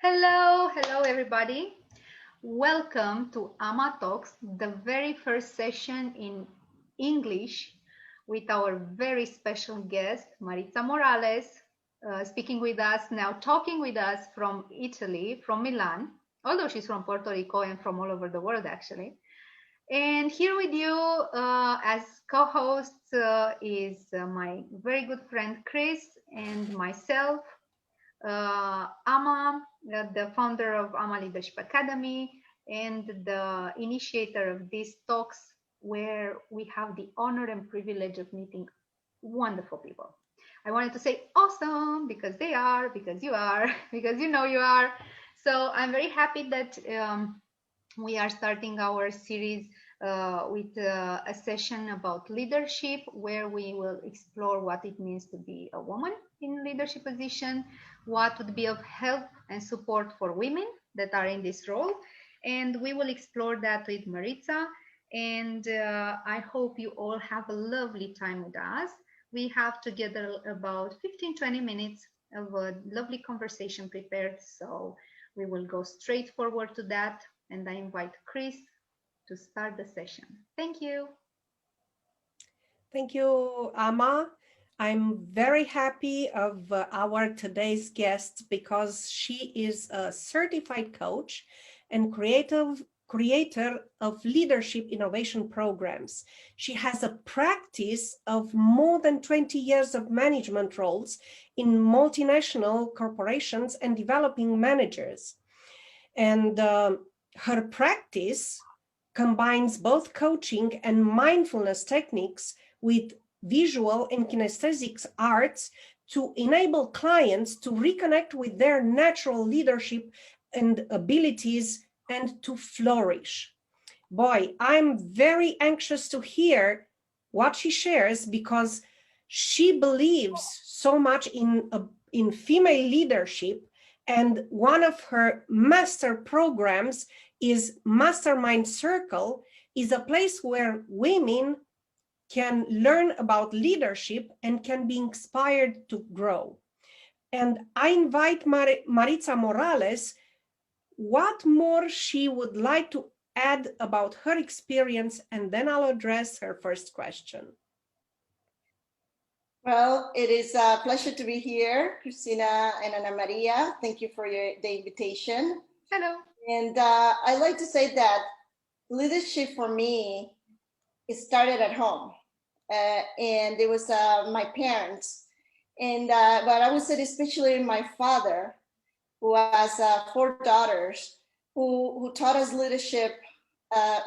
Hello everybody. Welcome to AMA Talks, the very first session in English with our very special guest, Maritza Morales, speaking with us now, talking with us from Italy, from Milan, although she's from Puerto Rico and from all over the world actually. And here with you as co-hosts is my very good friend Chris and myself, AMA, the founder of AMA Leadership Academy, and the initiator of these talks where we have the honor and privilege of meeting wonderful people. I wanted to say awesome because they are, because you are, because you know you are. So I'm very happy that we are starting our series with a session about leadership where we will explore what it means to be a woman in leadership position, what would be of help and support for women that are in this role. And we will explore that with Maritza. And I hope you all have a lovely time with us. We have together about 15-20 minutes of a lovely conversation prepared. So we will go straight forward to that. And I invite Chris to start the session. Thank you. Thank you, Ama. I'm very happy of our today's guest because she is a certified coach and creator of leadership innovation programs. She has a practice of more than 20 years of management roles in multinational corporations and developing managers. And her practice combines both coaching and mindfulness techniques with visual and kinesthetics arts to enable clients to reconnect with their natural leadership and abilities and to flourish. Boy, I'm very anxious to hear what she shares because she believes so much in female leadership, and one of her master programs is Mastermind Circle, is a place where women can learn about leadership and can be inspired to grow. And I invite Maritza Morales, what more she would like to add about her experience, and then I'll address her first question. Well, it is a pleasure to be here, Christina and Ana Maria. Thank you for the invitation. Hello. And I like to say that leadership for me, it started at home. And it was my parents. And but I would say especially my father, who has 4 daughters, who taught us leadership,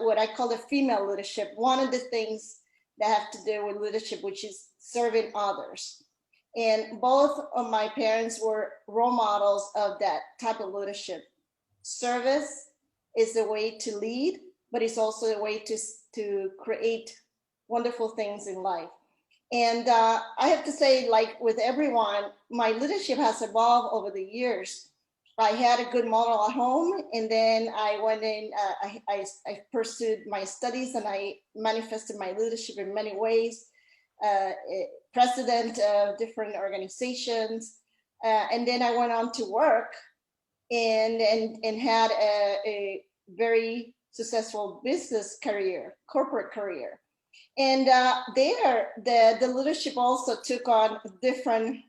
what I call the female leadership. One of the things that have to do with leadership, which is serving others. And both of my parents were role models of that type of leadership. Service is a way to lead, but it's also a way to create wonderful things in life. And I have to say, like with everyone, my leadership has evolved over the years. I had a good model at home, and then I went in, I pursued my studies, and I manifested my leadership in many ways. President of different organizations, and then I went on to work and had a very successful business career, corporate career. And there, the leadership also took on different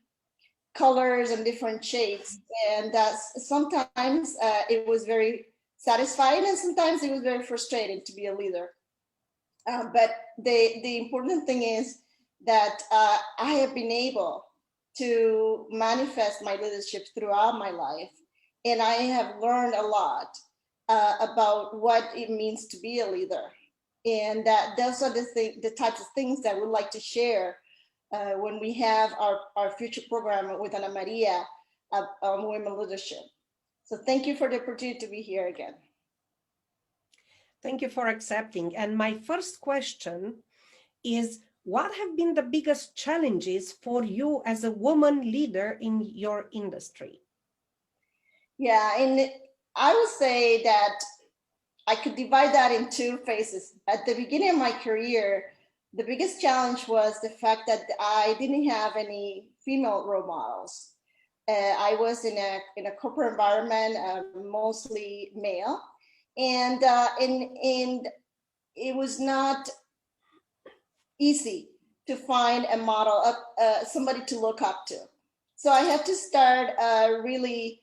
colors and different shades. And sometimes it was very satisfying, and sometimes it was very frustrating to be a leader. But the important thing is that I have been able to manifest my leadership throughout my life. And I have learned a lot about what it means to be a leader. And those are the types of things that we'd like to share when we have our future program with Ana Maria on women leadership. So thank you for the opportunity to be here again. Thank you for accepting. And my first question is, what have been the biggest challenges for you as a woman leader in your industry? Yeah, and I would say that I could divide that in 2 phases. At the beginning of my career, the biggest challenge was the fact that I didn't have any female role models. I was in a corporate environment, mostly male, and it was not easy to find a model of somebody to look up to. So I had to start really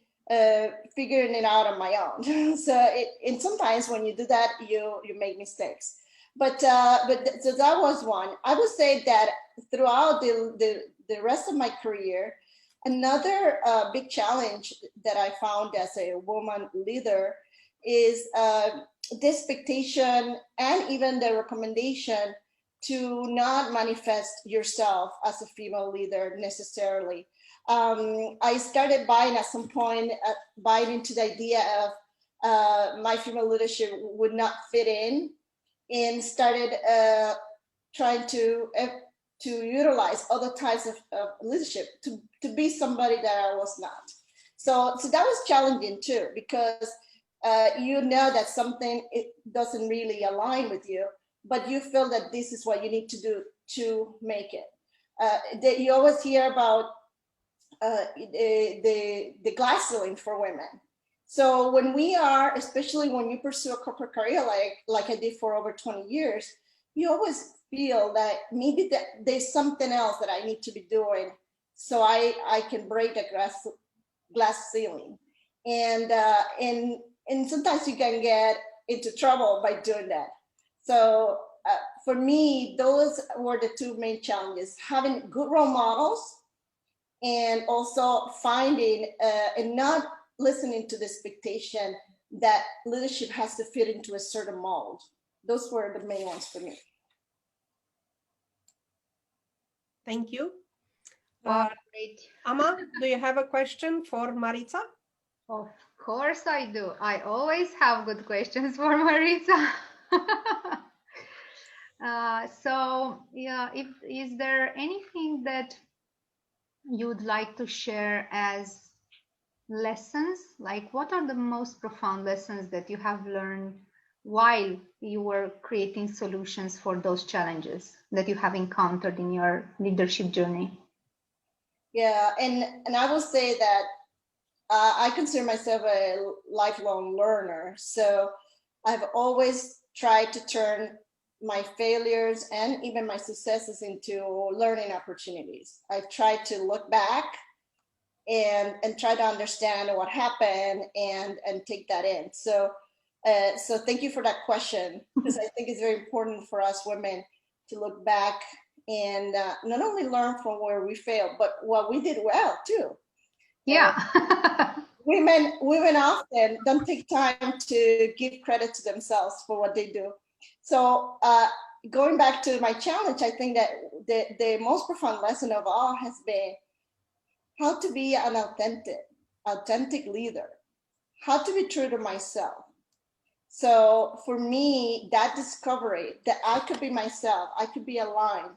figuring it out on my own. And sometimes when you do that, you make mistakes. So that was one. I would say that throughout the rest of my career, another big challenge that I found as a woman leader is the expectation and even the recommendation to not manifest yourself as a female leader necessarily. I started buying at some point, buying into the idea of my female leadership would not fit in, and started trying to utilize other types of leadership to be somebody that I was not. So that was challenging too, because you know that something it doesn't really align with you, but you feel that this is what you need to do to make it. You always hear about the glass ceiling for women. So when we are, especially when you pursue a corporate career like I did for over 20 years, you always feel that maybe that there's something else that I need to be doing so I can break the glass ceiling. And sometimes you can get into trouble by doing that. So for me, those were the two main challenges: having good role models, and also finding and not listening to the expectation that leadership has to fit into a certain mold. Those were the main ones for me. Thank you. Great. Ama, do you have a question for Maritza? Of course I do. I always have good questions for Maritza. So yeah, is there anything that you'd like to share as lessons? Like, what are the most profound lessons that you have learned while you were creating solutions for those challenges that you have encountered in your leadership journey? Yeah, and I will say that I consider myself a lifelong learner. So I've always tried to turn my failures and even my successes into learning opportunities. I've tried to look back and try to understand what happened and take that in. So thank you for that question, because I think it's very important for us women to look back and not only learn from where we failed, but what we did well too. Yeah. Women often don't take time to give credit to themselves for what they do. So going back to my challenge, I think that the most profound lesson of all has been how to be an authentic leader, how to be true to myself. So for me, that discovery that I could be myself, I could be aligned,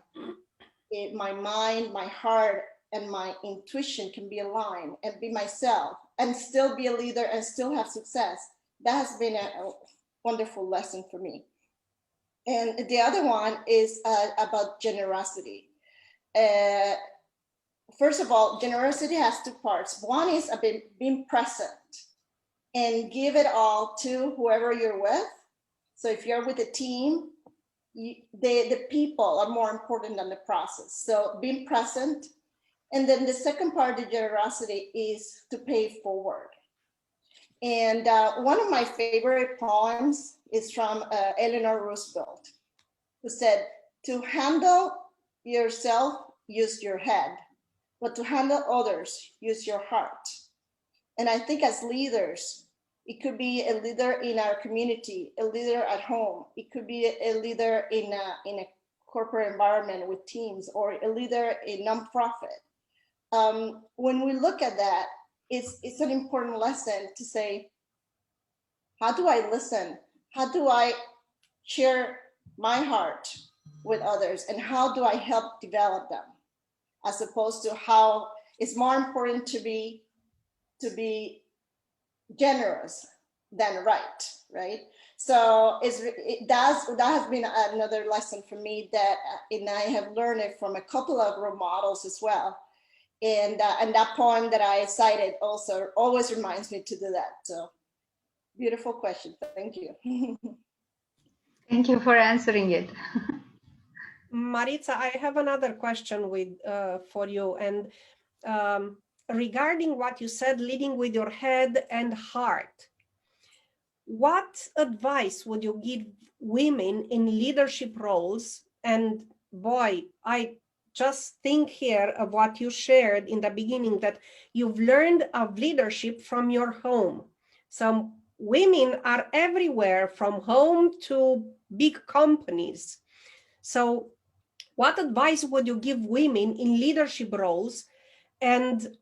my mind, my heart, and my intuition can be aligned and be myself and still be a leader and still have success. That has been a wonderful lesson for me. And the other one is about generosity. First of all, generosity has two parts. One is about being present and give it all to whoever you're with. So if you're with a team, the people are more important than the process. So being present. And then the second part of generosity is to pay it forward. And one of my favorite poems is from Eleanor Roosevelt, who said, "To handle yourself, use your head, but to handle others, use your heart." And I think as leaders, it could be a leader in our community, a leader at home. It could be a leader in a corporate environment with teams, or a leader in nonprofit. When we look at that, it's an important lesson to say, how do I listen? How do I share my heart with others? And how do I help develop them? As opposed to how it's more important to be generous than right? So that has been another lesson for me that, and I have learned it from a couple of role models as well. And that poem that I cited also always reminds me to do that. So beautiful question. Thank you. Thank you for answering it. Maritza, I have another question for you. And regarding what you said, leading with your head and heart, what advice would you give women in leadership roles? And boy, I just think here of what you shared in the beginning, that you've learned of leadership from your home. Some women are everywhere, from home to big companies. So what advice would you give women in leadership roles, and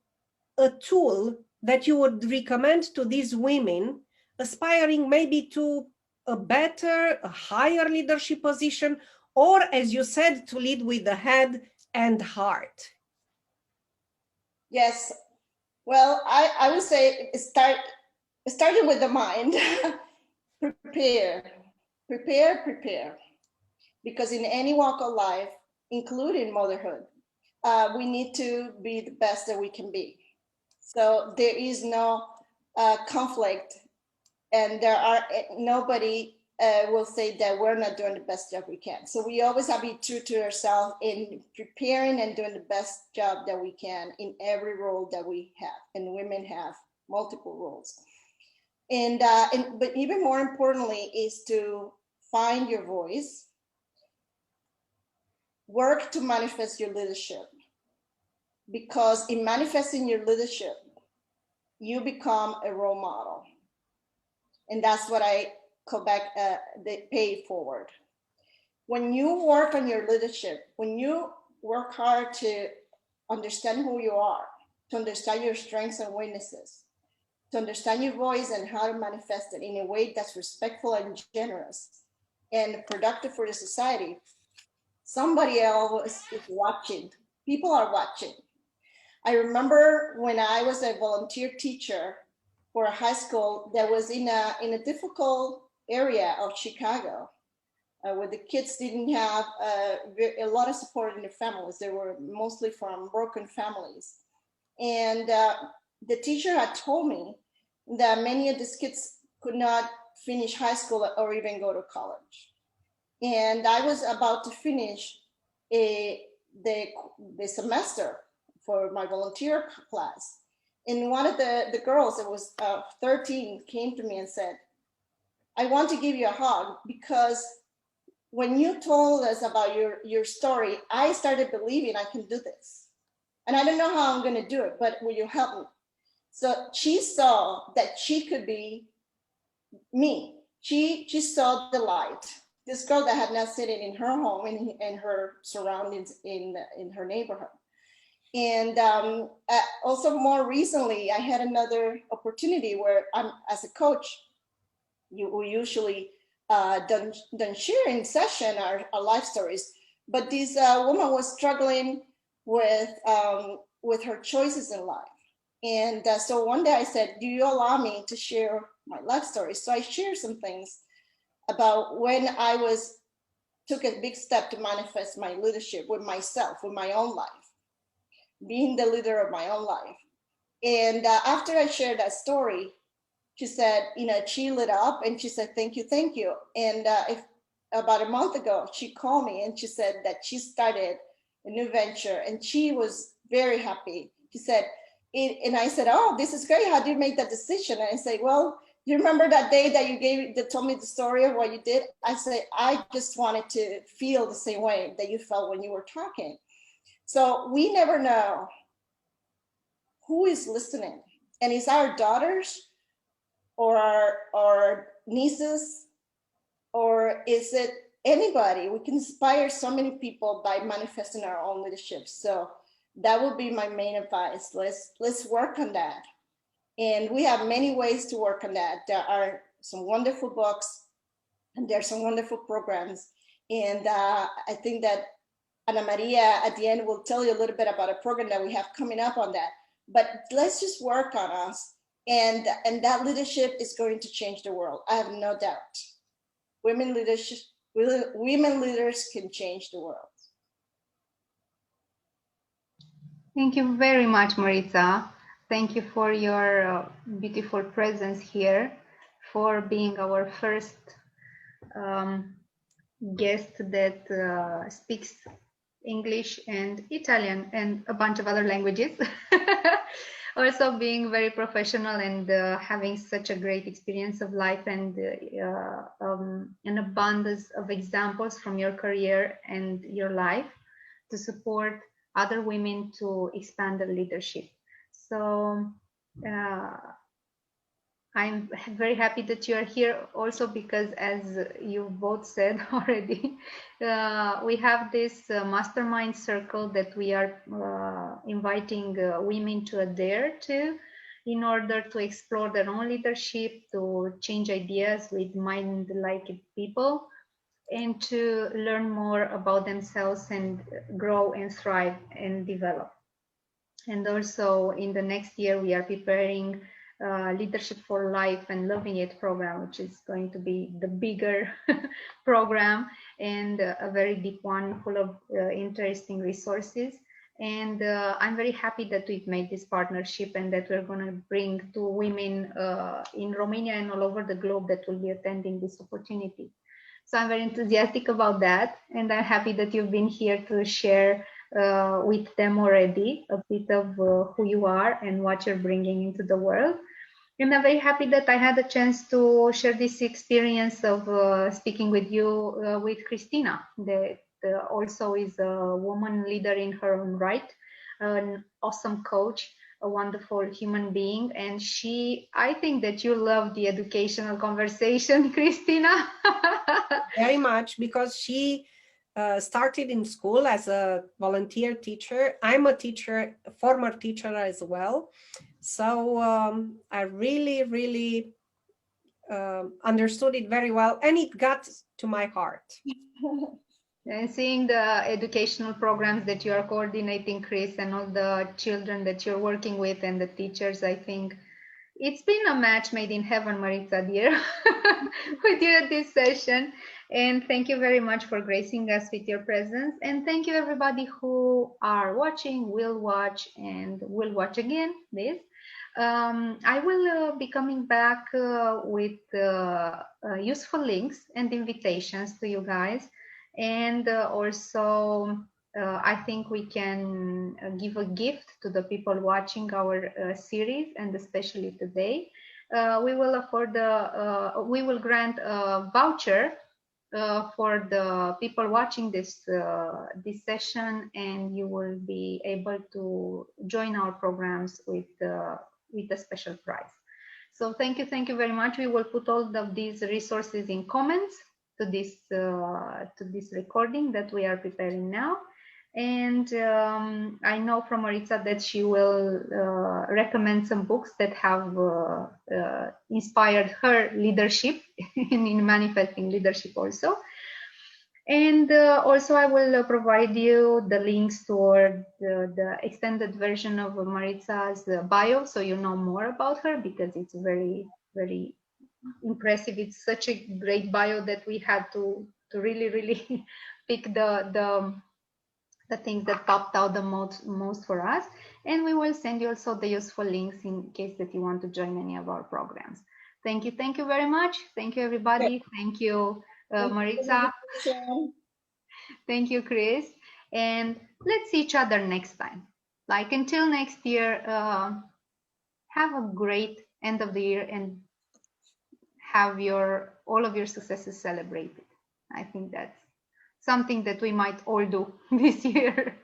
a tool that you would recommend to these women aspiring maybe to a better, a higher leadership position, or, as you said, to lead with the head and heart? Yes. Well, I would say starting with the mind. Prepare, prepare. Because in any walk of life, including motherhood, we need to be the best that we can be. So there is no conflict, and nobody will say that we're not doing the best job we can. So we always have to be true to ourselves in preparing and doing the best job that we can in every role that we have, and women have multiple roles. But even more importantly is to find your voice, work to manifest your leadership, because in manifesting your leadership, you become a role model. And that's what I call back the pay it forward. When you work on your leadership, when you work hard to understand who you are, to understand your strengths and weaknesses, to understand your voice and how to manifest it in a way that's respectful and generous and productive for the society, somebody else is watching. People are watching. I remember when I was a volunteer teacher for a high school that was in a difficult area of Chicago, where the kids didn't have a lot of support in their families. They were mostly from broken families. And the teacher had told me that many of these kids could not finish high school or even go to college. And I was about to finish the semester for my volunteer class. And one of the girls that was 13 came to me and said, I want to give you a hug, because when you told us about your story, I started believing I can do this. And I don't know how I'm going to do it, but will you help me? So she saw that she could be me. She saw the light. This girl that had not seen it in her home, in her surroundings, in her neighborhood. And also more recently, I had another opportunity where I'm, as a coach, we usually don't share in session our life stories, but this woman was struggling with her choices in life. And so one day I said, do you allow me to share my life story? So I shared some things about when I took a big step to manifest my leadership with myself, with my own life, being the leader of my own life. And after I shared that story, she said, she lit up and she said, thank you. And about a month ago, she called me and she said that she started a new venture and she was very happy. She said, and I said, oh, this is great. How do you make that decision? And I said, well, you remember that day that told me the story of what you did? I said, I just wanted to feel the same way that you felt when you were talking. So we never know who is listening. And it's our daughters or our nieces, or is it anybody? We can inspire so many people by manifesting our own leadership. So that would be my main advice. Let's work on that. And we have many ways to work on that. There are some wonderful books and there are some wonderful programs. And I think that Ana Maria at the end will tell you a little bit about a program that we have coming up on that. But let's just work on us. And that leadership is going to change the world. I have no doubt. Women leaders can change the world. Thank you very much, Maritza. Thank you for your beautiful presence here, for being our first um, guest that speaks English and Italian and a bunch of other languages. Also being very professional and having such a great experience of life and an abundance of examples from your career and your life to support other women to expand their leadership. So uh, I'm very happy that you are here also because, as you both said already, we have this mastermind circle that we are inviting women to adhere to in order to explore their own leadership, to change ideas with mind-like people, and to learn more about themselves and grow and thrive and develop. And also in the next year, we are preparing Leadership for Life and Loving It program, which is going to be the bigger program and a very deep one full of interesting resources. And I'm very happy that we've made this partnership and that we're going to bring two women in Romania and all over the globe that will be attending this opportunity. So I'm very enthusiastic about that. And I'm happy that you've been here to share with them already a bit of who you are and what you're bringing into the world. And I'm very happy that I had a chance to share this experience of speaking with you with Christina, that also is a woman leader in her own right, an awesome coach, a wonderful human being. And I think that you love the educational conversation, Christina. Very much, because she started in school as a volunteer teacher. I'm a teacher, a former teacher as well. So I really, really understood it very well, and it got to my heart. And seeing the educational programs that you are coordinating, Chris, and all the children that you're working with and the teachers, I think it's been a match made in heaven, Maritza, dear, with you at this session. And thank you very much for gracing us with your presence. And thank you, everybody who are watching, will watch, and will watch again this. I will be coming back with useful links and invitations to you guys. And also, I think we can give a gift to the people watching our series, and especially today. We will grant a voucher for the people watching this session, and you will be able to join our programs with a special prize. So thank you very much. We will put all of these resources in comments to this recording that we are preparing now. And I know from Maritza that she will recommend some books that have inspired her leadership in manifesting leadership also. And also I will provide you the links toward the extended version of Maritza's bio, so you know more about her, because it's very, very impressive. It's such a great bio that we had to really, really pick the things that popped out the most for us. And we will send you also the useful links in case that you want to join any of our programs. Thank you very much. Thank you, everybody. Thank you, Maritza. Thank you, Chris. And let's see each other next time. Like, until next year, have a great end of the year and have all of your successes celebrated. I think that's something that we might all do this year.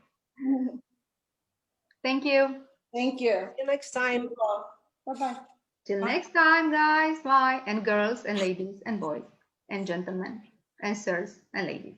Thank you. Thank you. See you next time. Bye-bye. Till next time, guys. Bye. And girls and ladies and boys and gentlemen and sirs and ladies.